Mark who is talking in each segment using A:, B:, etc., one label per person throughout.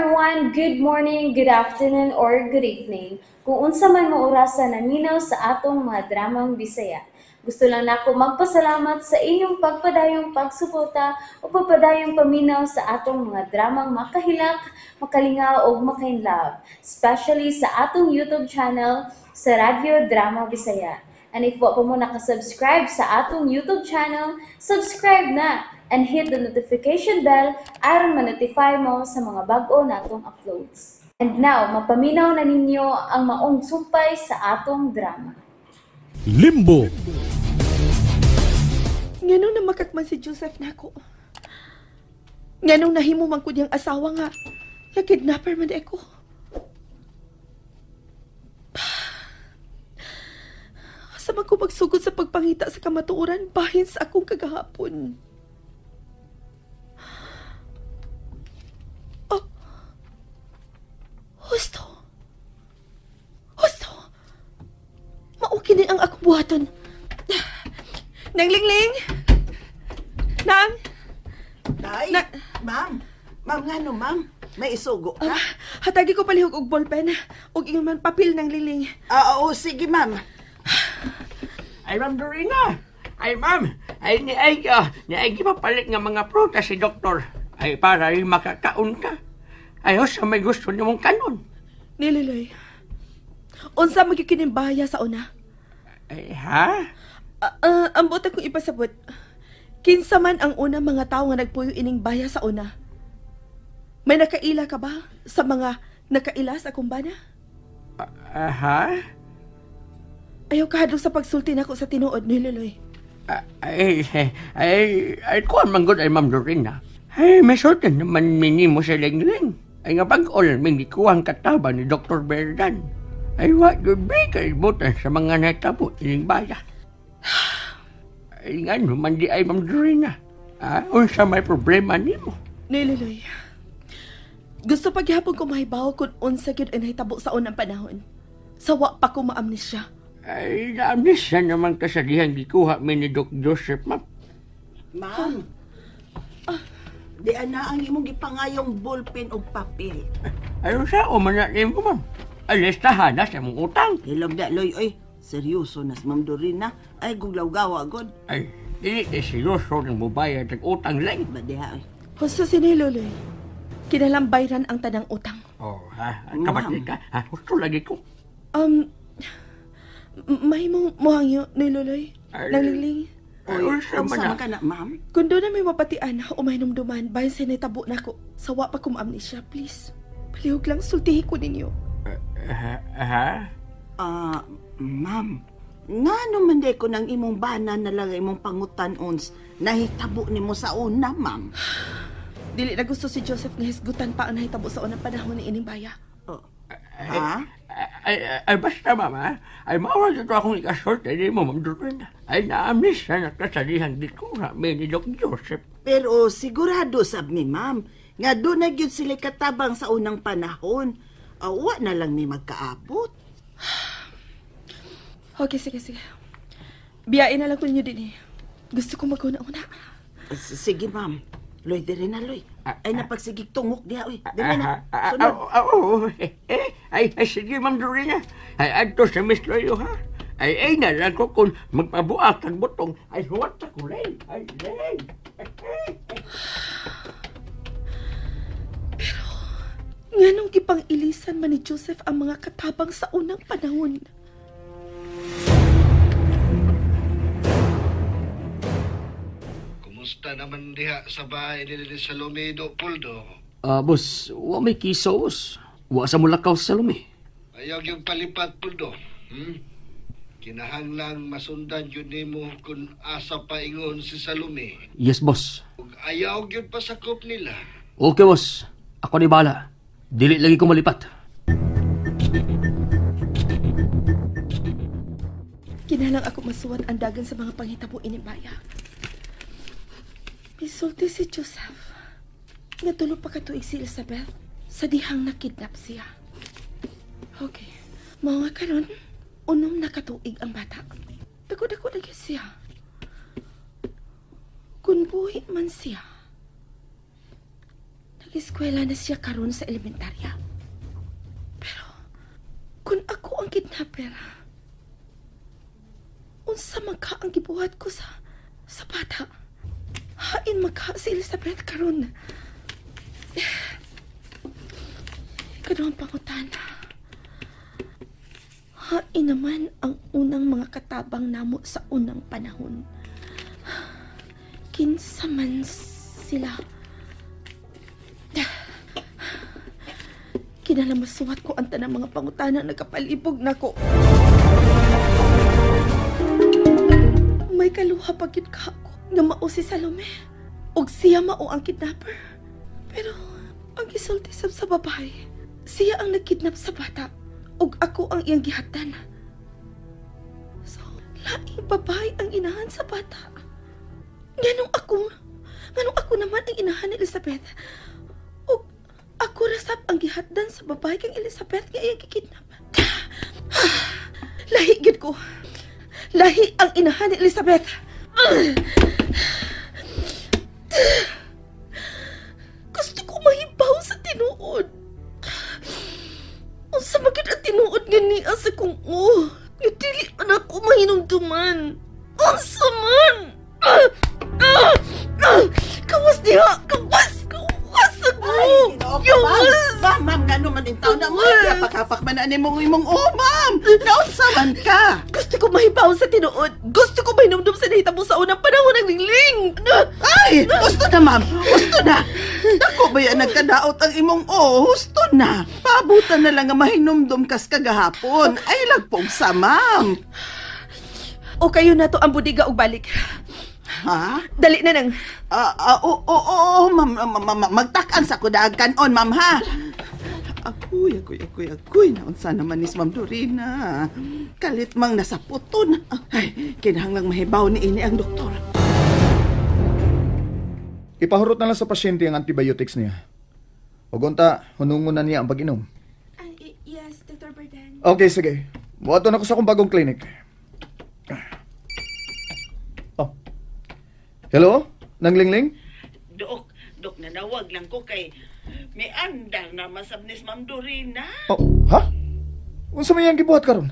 A: everyone, good morning, good afternoon, or good evening. Kung unsa man mo orasan naminaw sa atong mga dramang Bisaya. Gusto lang nako magpasalamat sa inyong pagpadayong pagsuporta o pagpadayong paminaw sa atong mga dramang makahilak, makalingaw o makainlove, especially sa atong YouTube channel sa Radyo Drama Bisaya. And if wa pa mo nakasubscribe sa atong YouTube channel, subscribe na and hit the notification bell aron ma-notify mo sa mga bag-o natong uploads. And now, mapaminaw na ninyo ang maong sumpay sa atong drama.
B: Limbo.
C: Nganong na makakman si Joseph nako. Nganong nahimo man ko diyang asawa nga. Kidnapper man ako. Asa man ko magsugod sa pagpangita sa kamatuoran bahin sa akong kagahapon. Oh. Husto. Maukinin ang akong buhaton. Nang Lingling! Nang!
D: Day, ma'am. Ma'am nga no, ma'am. May isugo ka?
C: Hatagi ko palihog og ballpen. Og ingon man papel ng Lingling.
D: Oo, sige, ma'am.
E: Ay, Ma'am Dorina. Ay, Ma'am. Ay, ni papalit nga mga prutas si Doktor. Ay, para rin makakaon ka. Ay, sa may gusto niyo mong kanon.
C: Nililoy. Unsa magkikinimbaya sa una?
E: Ay, ha?
C: Ang buta kong ipasabot. Kinsa man ang una mga tao nga nagpuyo ining baya sa una. May nakaila ka ba sa mga nakaila sa kumbana?
E: Ha?
C: Ayaw kahadlok sa pagsulti nako sa tinuod ni Liloy.
E: Kuhan man gud ay Ma'am Dorina. Ay, may sultan naman minimo sa Lingling. Ay nga pag-all, may kuhang kataba ni Dr. Berdan. Ay, what would be kalibutan sa mga natabo ining baya? Ay nga naman di ay Ma'am Dorina. Unsa may problema nimo?
C: Nililoy. Gusto paghapon ko mahibaw kung unsa gyud ang nahitabo sa unang panahon. Sawa pa ko maamnesya.
E: Ay, naamnesya naman kasalihan gikuha mi ni Doc Joseph, ma'am.
D: Ma'am. Di ana ang imong gipangayong ballpen o papel.
E: Ayun sa umananin mo, ma'am. Alistahan na sa mong utang.
D: Hilog da, Loy. Oy, seryoso na si Ma'am Dorina. Ay, guglaw-gawa, God.
E: Ay, dili seryoso ng mubayad ng utang lang.
D: Badiha, oy.
C: Husto si Niloy. Kinalambayran ang tanang utang.
E: Oh, ha? Kapatid ka? Ha? Gusto lagi ko.
C: May mong muhangyo Niloy. Nang Lingling.
D: Oy, unsa ka na, ma'am?
C: Kundo na may mapatian, umahinom duman, bayan sa natabo na ko. Sawa pa kong amnesia, please. Palihog lang, sultihi ko ninyo.
E: Ha?
D: Ma'am. Nga naman di ko nang imong bana na lang imong pangutan ons nahitabo nimo sa una, ma'am.
C: Dili na gusto si Joseph nga hisgutan pa ang nahitabo sa unang panahon ni ining baya.
D: Ha?
E: Ay, basta, mama. Ay, mawag ito akong ikasort. Ay, di mo, Ma'am Dorina. Ay, naamnesya na kasalihan di ko na may ni Doc Joseph.
D: Pero sigurado sab mi, ma'am, nga doon na gyud sila katabang sa unang panahon. Wa na lang ni magkaabot.
C: Okay, sige. Biyain na lang ko ninyo din eh. Gusto ko mag-una-una.
D: Sige, ma'am. Loy, diri na, Loy. Ay, napagsigig tungok diha, oy. Diri na.
E: Ay, sige, Ma'am Dorina. Ay, adto sa Miss Loyo, ha? Ay, na lang ko kung magpabuak ang butong. Ay, huwag ko, Lay. Ay, Lay.
C: Pero, nganong gipang ilisan man ni Joseph ang mga katabang sa unang panahon?
F: Kumusta naman diha sa bahay ni Salome do Puldo?
B: Boss, wa may kisos. Wa sa mulakaw sa Salome.
F: Ayaw yung palipat Puldo. Kinahanglang masundan yun nimo kung asa paingon si Salome.
B: Yes, boss.
F: Ug ayaw yun pasakop nila.
B: Okay, boss. Ako ni bala. Dili lagi ko malipat.
C: Kinalang ako masuwat ang dagan sa mga panghitabo ining baya. Misulti si Joseph. Nga tulo pa katuig si Elizabeth sa dihang nakidnap siya. Okay. Mga karon, unom na katuig ang bata. Dako-dako na siya. Kung buhi man siya, Mag-eskwela na siya karon sa elementarya. Pero, kung ako ang kidnapper, unsa man ka ang gibuhat ko sa bata? Hain maka si Elizabeth karon. Kaduhang pangutana. Hain naman ang unang mga katabang namo sa unang panahon. Kinsa man sila. Kinalamaswat ko ang tanang mga pangutana nagkapalibog na ko. May kaluha pagyud ka ako nga mao si Salome. Og siya mao ang kidnapper. Pero ang gisulti sa babae, siya ang nagkidnap sa bata. Og ako ang iyang gihatdan. So, laing babae ang inahan sa bata. Nganong ako naman ang inahan ni Elizabeth. Og ako rasap ang gihatdan sa babae kang Elizabeth nga iyang gikidnap. Lahi gid ko. Lahi ang inahan ni Elizabeth. Gusto ko mahibaw sa tinuod. Unsa magid ang tinuod nga niya sa kung nga dili anak ko mahinumduman. Unsa man? Kawas diha! Kawas ako!
D: Ma'am, gano man din tao na mo. Kapak man na mong imong ma'am. Naunsa man ka.
C: Gusto ko mahibaw sa tinuod. Gusto ko mahinumdum sa nahitabo sa unang panahon ng lingling.
D: Ay, gusto na ma'am. Gusto na. Dako ba yan nagkadaot ang imong gusto na. Pabutan na lang nga mahinumdum kas kagahapon. Ay, lagpong sa ma'am.
C: O kayo na to ang budiga og balik.
D: Ha?
C: Dali na nang.
D: Oo, ma'am. Magtakan sa kudagan on, ma'am, ha? Agoy. Naunsa naman ni Ma'am Dorina. Kalit mang nasa puton. Ay, kinahanglang mahibaw ni ini ang doktor.
G: Ipahurot na lang sa pasyente ang antibiotics niya. O gunta, hunungon na niya ang pag-inom.
C: Yes, Dr. Berdan.
G: Okay, sige. Buhato na ko sa akong bagong clinic. Oh. Hello? Nanglingling?
D: Dok, nanawag lang ko kay may andar na masabnis Ma'am Dorina.
G: Oh, ha? Unsa may yang gibuhat karon?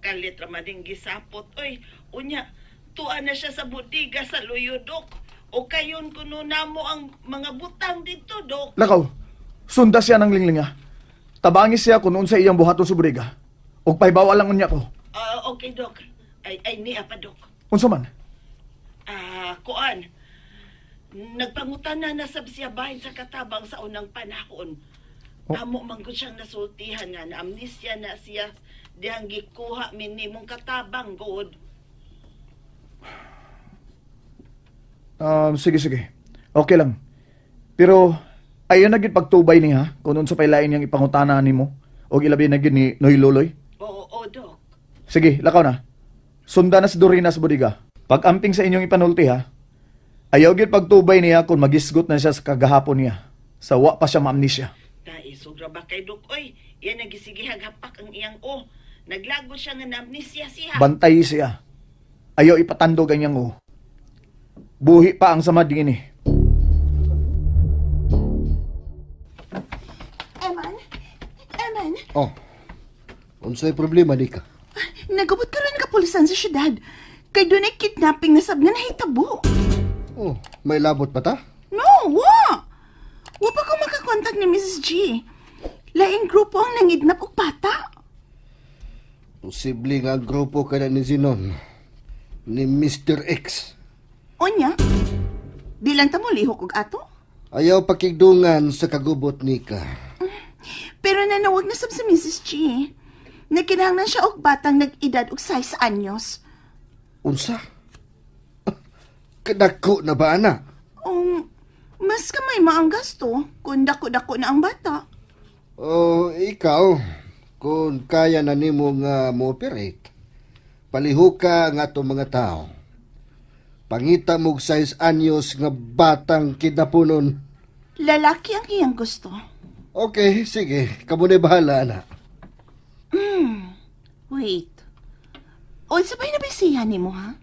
D: Kalit ramading gisapot. Oy, unya, tuan na siya sa budiga sa luyo, Dok. O kayon kuno namo ang mga butang dito, Dok.
G: Lakaw, sunda siya ng linglinga. Tabangis siya kung unsa iyang buhaton sa budiga. Og pahibawa lang unya ko.
D: Okay, Dok. Ay niya pa, Dok.
G: Unsa man?
D: Kuan. Nagpangutana na sab siya bahin sa katabang sa unang panahon.
G: Oh.
D: Amo man gud siyang nasultihan na amnesia na siya dihang gikuha minimong katabang god.
G: Sige. Okay lang. Pero ayon na gid pagtubay niya kung unsa pay lain yang ipangutana nimo og ilabi na gid ni Noy Loloy.
D: Oo, Dok.
G: Sige, lakaw na. Sunda na si Dorina sa budiga. Pag-amping sa inyong ipanulti ha. Ayaw gid pagtubay niya kung magisgot na siya sa kagahapon niya. Sa wa pa siya maamnesia.
D: Dai sobra ba kay Dok oy? Iyan nagisigihag hapak ang iyang Naglago siya nga na-amnesia siya.
G: Bantay siya. Ayaw ipatandog ang iyang Buhi pa ang sama din
D: Eman?
H: Oh, unsay problema di ka?
D: Nagabot ka rin kapulisan sa syudad. Kay doon ay kidnapping na sab nga nahitabo.
H: Oh, may labot pa ta?
D: No, wa! Wa pa ko makakontak ni Mrs. G. Laing grupo ang nangidnap og bata.
H: Posible nga grupo ka na ni Zinon. Ni Mr. X.
D: Onya? Di lang ta mo lihok og ato?
H: Ayaw pakigdungan sa kagubot ni ka.
D: Pero nanawag na sab sa Mrs. G. Nagkinahanglan siya og batang nag-edad og 6 anyos.
H: Unsa? Kadako na ba, ana?
D: Mas kamay maang gasto kung dako-dako na ang bata.
H: Oh, ikaw, kung kaya na nimo nga mo-operate, paliho ka nga itong mga tao. Pangita mong 6 anyos nga batang kidnapunon.
D: Lalaki ang iyang gusto.
H: Okay, sige. Kabunay bahala, ana.
D: Wait. O, sabay na bisihan ni mo, ha?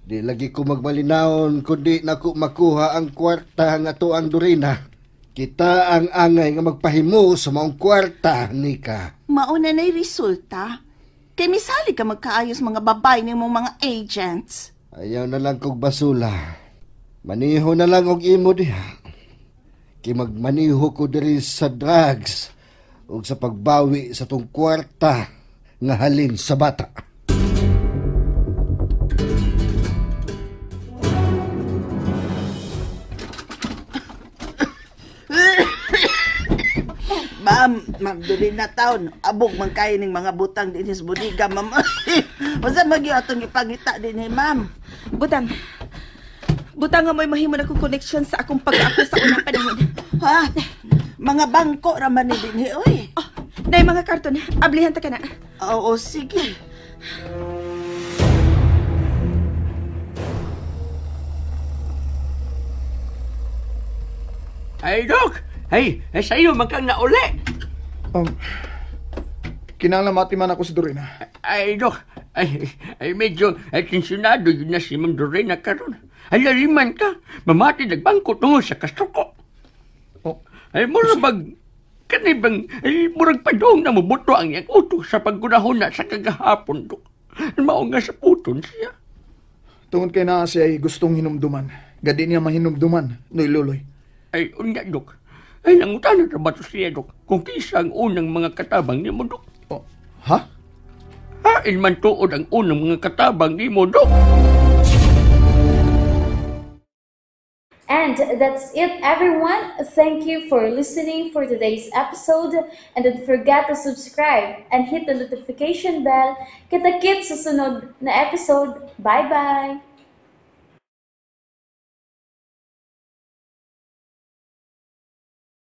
H: Di lagi ko magmalinaon kundi naku makuha ang kwarta nga to ang Dorina. Kita ang angay nga magpahimo sa maong kwarta, Nika.
D: Mauna na'y resulta. Kay misali ka magkaayos mga babay ni mong mga agents.
H: Ayaw na lang kog basula. Maniho na lang og imo diha. Kay magmaniho ko diri sa drugs ug sa pagbawi sa tong kwarta nga halin sa bata.
D: Ma'am, Dorina taon. Abog man kayo ng mga butang din sa budiga, ma'am. Masa magyo atong ipangita din ma'am.
C: Butang. Butang nga mo'y mahimo na kong connection sa akong pag-ako sa unang panahon.
D: Ha? Mga bangko raman ni din oy.
C: Oh, na mga karton. Ablihan ta ka na.
D: Oo, sige.
E: Ay, Dok! Ay, sa iyo magkang nauli.
G: Kinanglan matiman ako si Dorina.
E: Ay, Dok. Ay medyo tensyonado yun na si Ma'am Dorina karon. Ay, laliman ka. Mamati nagbangko tungo sa kasuko.
G: Oh,
E: Ay, murag kanibang, ay, murag padong na mabuto ang iyang uto sa paggunahon na sa kagahapon, Dok. Mao nga sa puton siya.
G: tungod kay na siya ay gustong hinumduman. Gadi niya mahinumduman, noy luloy.
E: Ay, unya, Dok. Ay, nangutan na ba ito siya, Dok? Kung kisa ang unang mga katabang ni mo, Dok.
G: Oh, ha?
E: Hain man tuod ang unang mga katabang ni mo, Dok.
A: And that's it, everyone. Thank you for listening for today's episode. And don't forget to subscribe and hit the notification bell. Kita-kits sa sunod na episode. Bye-bye!